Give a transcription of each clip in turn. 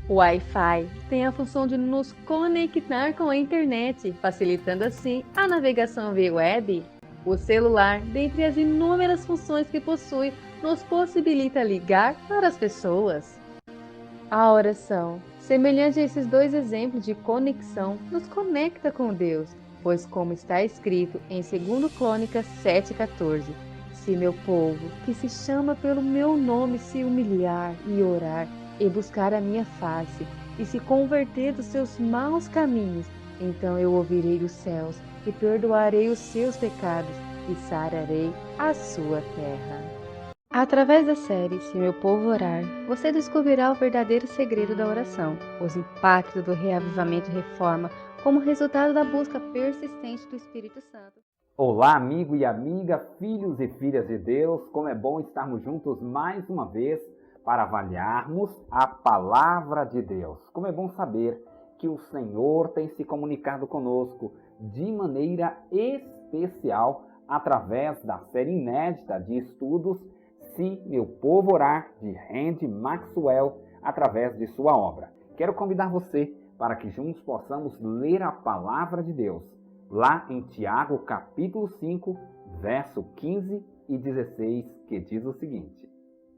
O Wi-Fi tem a função de nos conectar com a internet, facilitando assim a navegação via web. O celular, dentre as inúmeras funções que possui, nos possibilita ligar para as pessoas. A oração, semelhante a esses dois exemplos de conexão, nos conecta com Deus, pois como está escrito em 2 Crônicas 7,14, se meu povo, que se chama pelo meu nome, se humilhar e orar, e buscar a minha face, e se converter dos seus maus caminhos, então eu ouvirei dos céus, e perdoarei os seus pecados, e sararei a sua terra. Através da série Se Meu Povo Orar, você descobrirá o verdadeiro segredo da oração, os impactos do reavivamento e reforma como resultado da busca persistente do Espírito Santo. Olá, amigo e amiga, filhos e filhas de Deus, como é bom estarmos juntos mais uma vez para avaliarmos a Palavra de Deus. Como é bom saber que o Senhor tem se comunicado conosco de maneira especial através da série inédita de estudos Se Meu Povo Orar, de Randy Maxwell, através de sua obra. Quero convidar você para que juntos possamos ler a Palavra de Deus, lá em Tiago, capítulo 5, verso 15 e 16, que diz o seguinte: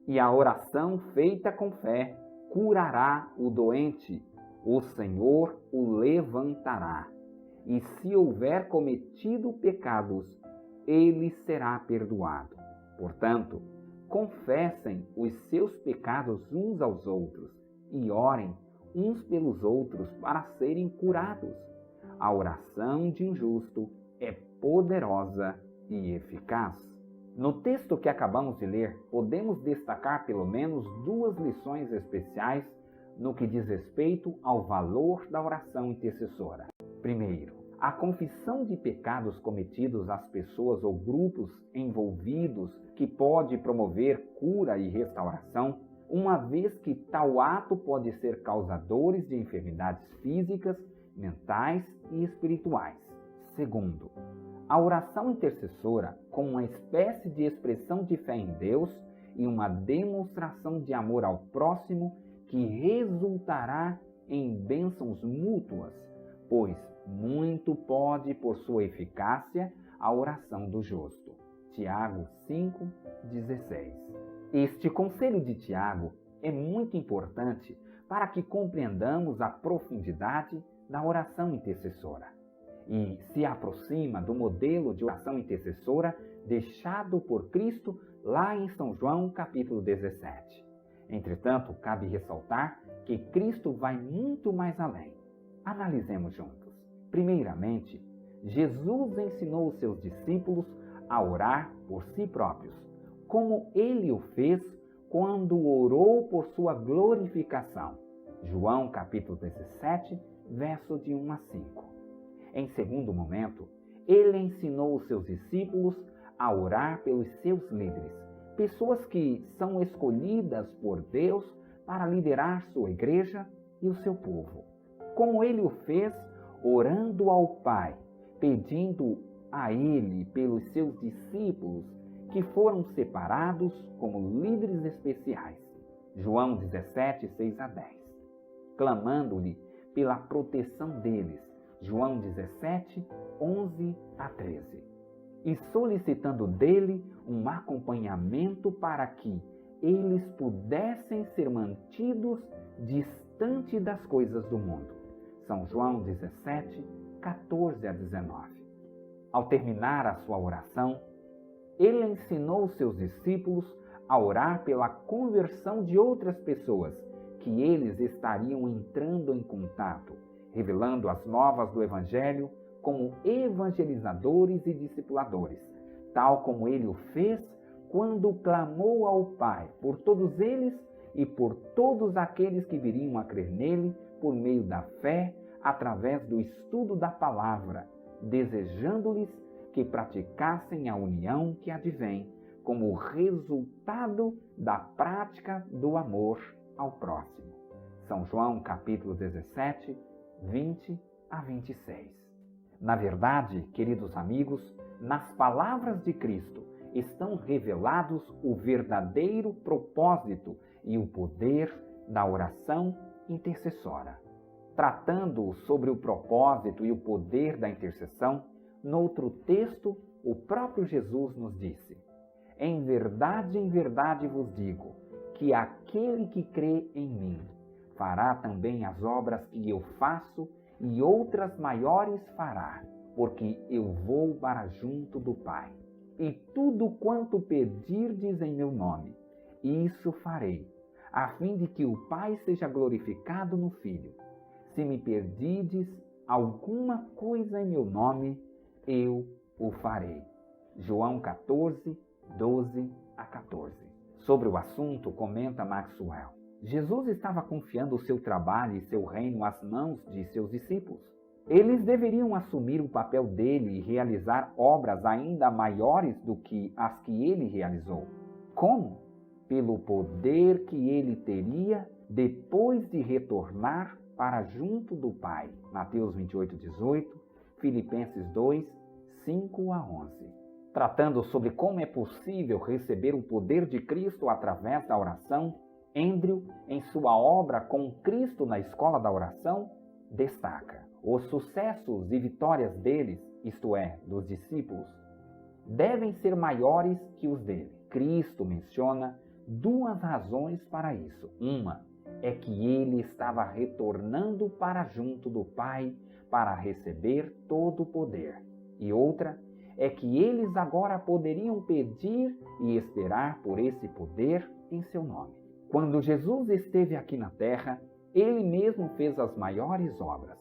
E a oração feita com fé curará o doente, o Senhor o levantará. E se houver cometido pecados, ele será perdoado. Portanto, confessem os seus pecados uns aos outros e orem uns pelos outros para serem curados. A oração de um justo é poderosa e eficaz. No texto que acabamos de ler, podemos destacar pelo menos duas lições especiais no que diz respeito ao valor da oração intercessora. Primeiro, a confissão de pecados cometidos às pessoas ou grupos envolvidos, que pode promover cura e restauração, uma vez que tal ato pode ser causadores de enfermidades físicas, mentais e espirituais. Segundo, a oração intercessora, como uma espécie de expressão de fé em Deus e uma demonstração de amor ao próximo, que resultará em bênçãos mútuas, pois muito pode, por sua eficácia, a oração do justo. Tiago 5,16. Este conselho de Tiago é muito importante para que compreendamos a profundidade da oração intercessora e se aproxima do modelo de oração intercessora deixado por Cristo lá em São João capítulo 17. Entretanto, cabe ressaltar que Cristo vai muito mais além. Analisemos juntos. Primeiramente, Jesus ensinou os seus discípulos a orar por si próprios, como ele o fez quando orou por sua glorificação. João capítulo 17, verso de 1 a 5. Em segundo momento, ele ensinou os seus discípulos a orar pelos seus líderes, pessoas que são escolhidas por Deus para liderar sua igreja e o seu povo. Como ele o fez, orando ao Pai, pedindo a ele pelos seus discípulos que foram separados como líderes especiais. João 17, 6 a 10. Clamando-lhe pela proteção deles. João 17, 11 a 13. E solicitando dele um acompanhamento para que eles pudessem ser mantidos distante das coisas do mundo. São João 17, 14 a 19. Ao terminar a sua oração, ele ensinou os seus discípulos a orar pela conversão de outras pessoas que eles estariam entrando em contato, revelando as novas do Evangelho como evangelizadores e discipuladores, tal como ele o fez quando clamou ao Pai por todos eles e por todos aqueles que viriam a crer nele por meio da fé, através do estudo da palavra, desejando-lhes que praticassem a união que advém como resultado da prática do amor ao próximo. São João capítulo 17, 20 a 26. Na verdade, queridos amigos, nas palavras de Cristo estão revelados o verdadeiro propósito e o poder da oração intercessora. Tratando sobre o propósito e o poder da intercessão, noutro texto, o próprio Jesus nos disse: em verdade vos digo, que aquele que crê em mim fará também as obras que eu faço, e outras maiores fará, porque eu vou para junto do Pai. E tudo quanto pedirdes em meu nome, isso farei, a fim de que o Pai seja glorificado no Filho. Se me pedirdes alguma coisa em meu nome, eu o farei. João 14, 12 a 14. Sobre o assunto, comenta Maxwell: Jesus estava confiando o seu trabalho e seu reino às mãos de seus discípulos. Eles deveriam assumir o papel dele e realizar obras ainda maiores do que as que ele realizou. Como? Pelo poder que ele teria depois de retornar para junto do Pai. Mateus 28, 18, Filipenses 2, 5 a 11. Tratando sobre como é possível receber o poder de Cristo através da oração, Andrew, em sua obra Com Cristo na Escola da Oração, destaca: os sucessos e vitórias deles, isto é, dos discípulos, devem ser maiores que os dele. Cristo menciona duas razões para isso. Uma é que ele estava retornando para junto do Pai para receber todo o poder. E outra é que eles agora poderiam pedir e esperar por esse poder em seu nome. Quando Jesus esteve aqui na terra, ele mesmo fez as maiores obras.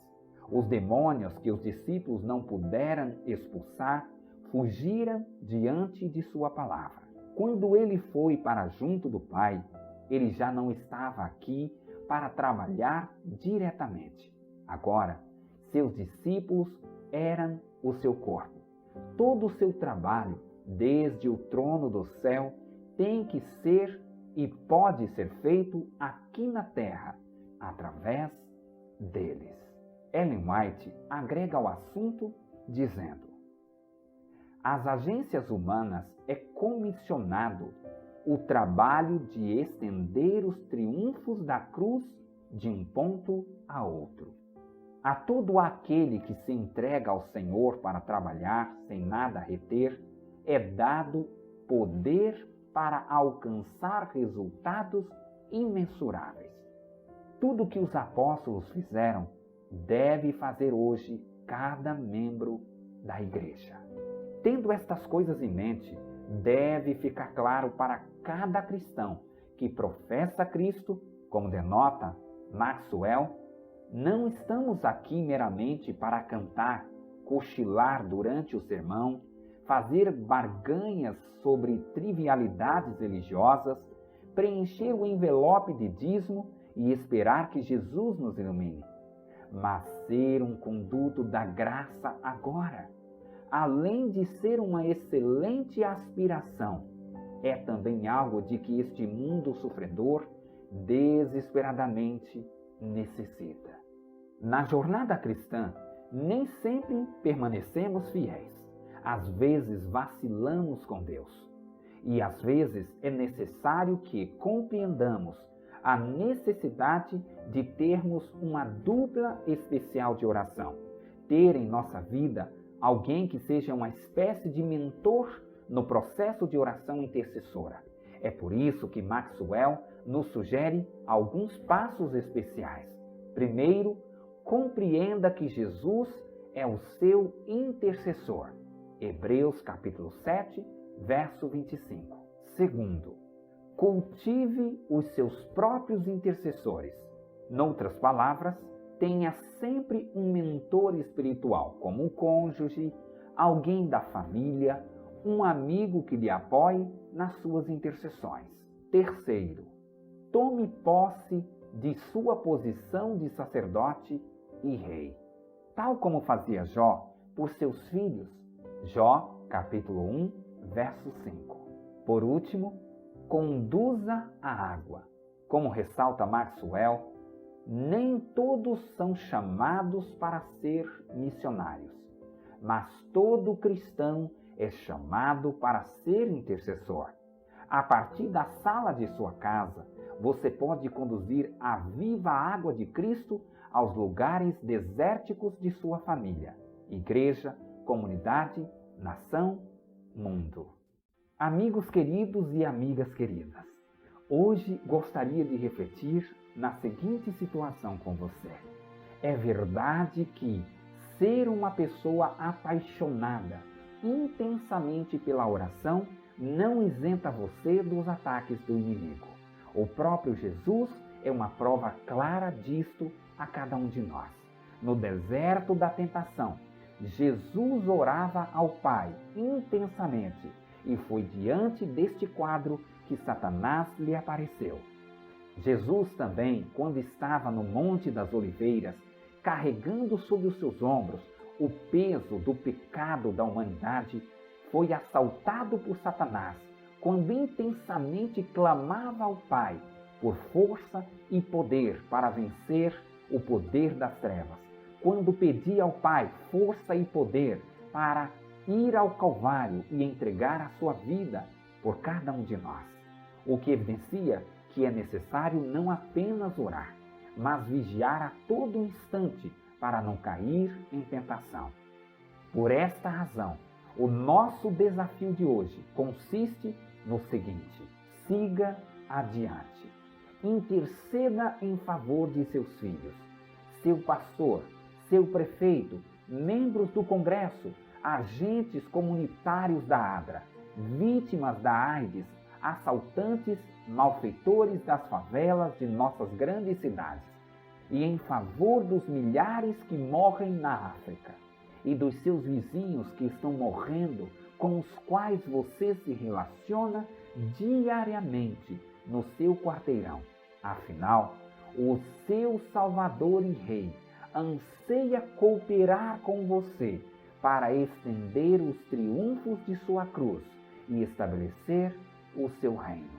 Os demônios que os discípulos não puderam expulsar fugiram diante de sua palavra. Quando ele foi para junto do Pai, ele já não estava aqui para trabalhar diretamente. Agora, seus discípulos eram o seu corpo. Todo o seu trabalho, desde o trono do céu, tem que ser e pode ser feito aqui na terra, através deles. Ellen White agrega ao assunto dizendo: às agências humanas é comissionado o trabalho de estender os triunfos da cruz de um ponto a outro. A todo aquele que se entrega ao Senhor para trabalhar sem nada reter, é dado poder para alcançar resultados imensuráveis. Tudo que os apóstolos fizeram, deve fazer hoje cada membro da igreja. Tendo estas coisas em mente, deve ficar claro para cada cristão que professa Cristo, como denota Maxwell: não estamos aqui meramente para cantar, cochilar durante o sermão, fazer barganhas sobre trivialidades religiosas, preencher o envelope de dízimo e esperar que Jesus nos ilumine, mas ser um conduto da graça agora. Além de ser uma excelente aspiração, é também algo de que este mundo sofredor desesperadamente necessita. Na jornada cristã, nem sempre permanecemos fiéis. Às vezes vacilamos com Deus. E às vezes é necessário que compreendamos a necessidade de termos uma dupla especial de oração. Ter em nossa vida alguém que seja uma espécie de mentor no processo de oração intercessora. É por isso que Maxwell nos sugere alguns passos especiais. Primeiro, compreenda que Jesus é o seu intercessor. Hebreus capítulo 7, verso 25. Segundo, cultive os seus próprios intercessores. Noutras palavras, tenha sempre um mentor espiritual, como um cônjuge, alguém da família, um amigo que lhe apoie nas suas intercessões. Terceiro, tome posse de sua posição de sacerdote e rei, tal como fazia Jó por seus filhos. Jó, capítulo 1, verso 5. Por último, conduza a água. Como ressalta Maxwell, nem todos são chamados para ser missionários, mas todo cristão é chamado para ser intercessor. A partir da sala de sua casa, você pode conduzir a viva água de Cristo aos lugares desérticos de sua família, igreja, comunidade, nação, mundo. Amigos queridos e amigas queridas, hoje gostaria de refletir na seguinte situação com você. É verdade que ser uma pessoa apaixonada intensamente pela oração não isenta você dos ataques do inimigo. O próprio Jesus é uma prova clara disto a cada um de nós. No deserto da tentação, Jesus orava ao Pai intensamente e foi diante deste quadro que Satanás lhe apareceu. Jesus também, quando estava no Monte das Oliveiras, carregando sobre os seus ombros o peso do pecado da humanidade, foi assaltado por Satanás, quando intensamente clamava ao Pai por força e poder para vencer o poder das trevas, quando pedia ao Pai força e poder para ir ao Calvário e entregar a sua vida por cada um de nós. O que evidencia que é necessário não apenas orar, mas vigiar a todo instante para não cair em tentação. Por esta razão, o nosso desafio de hoje consiste no seguinte: siga adiante. Interceda em favor de seus filhos, seu pastor, seu prefeito, membros do Congresso, agentes comunitários da ADRA, vítimas da AIDS, assaltantes, malfeitores das favelas de nossas grandes cidades, e em favor dos milhares que morrem na África e dos seus vizinhos que estão morrendo, com os quais você se relaciona diariamente no seu quarteirão. Afinal, o seu Salvador e Rei anseia cooperar com você para estender os triunfos de sua cruz e estabelecer o seu reino.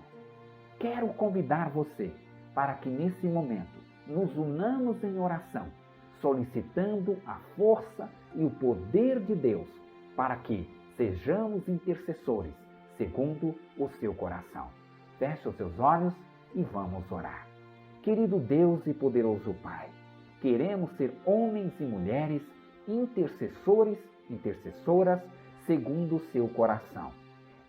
Quero convidar você para que nesse momento nos unamos em oração, solicitando a força e o poder de Deus para que sejamos intercessores segundo o seu coração. Feche os seus olhos e vamos orar. Querido Deus e poderoso Pai, queremos ser homens e mulheres intercessores, intercessoras segundo o seu coração.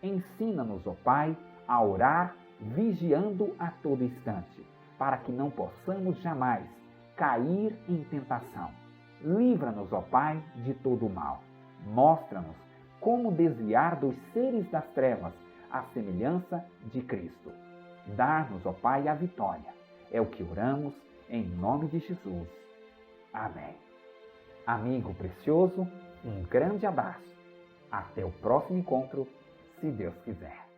Ensina-nos, ó Pai, a orar vigiando a todo instante, para que não possamos jamais cair em tentação. Livra-nos, ó Pai, de todo o mal. Mostra-nos como desviar dos seres das trevas à semelhança de Cristo. Dar-nos, ó Pai, a vitória. É o que oramos em nome de Jesus. Amém. Amigo precioso, um grande abraço. Até o próximo encontro, se Deus quiser.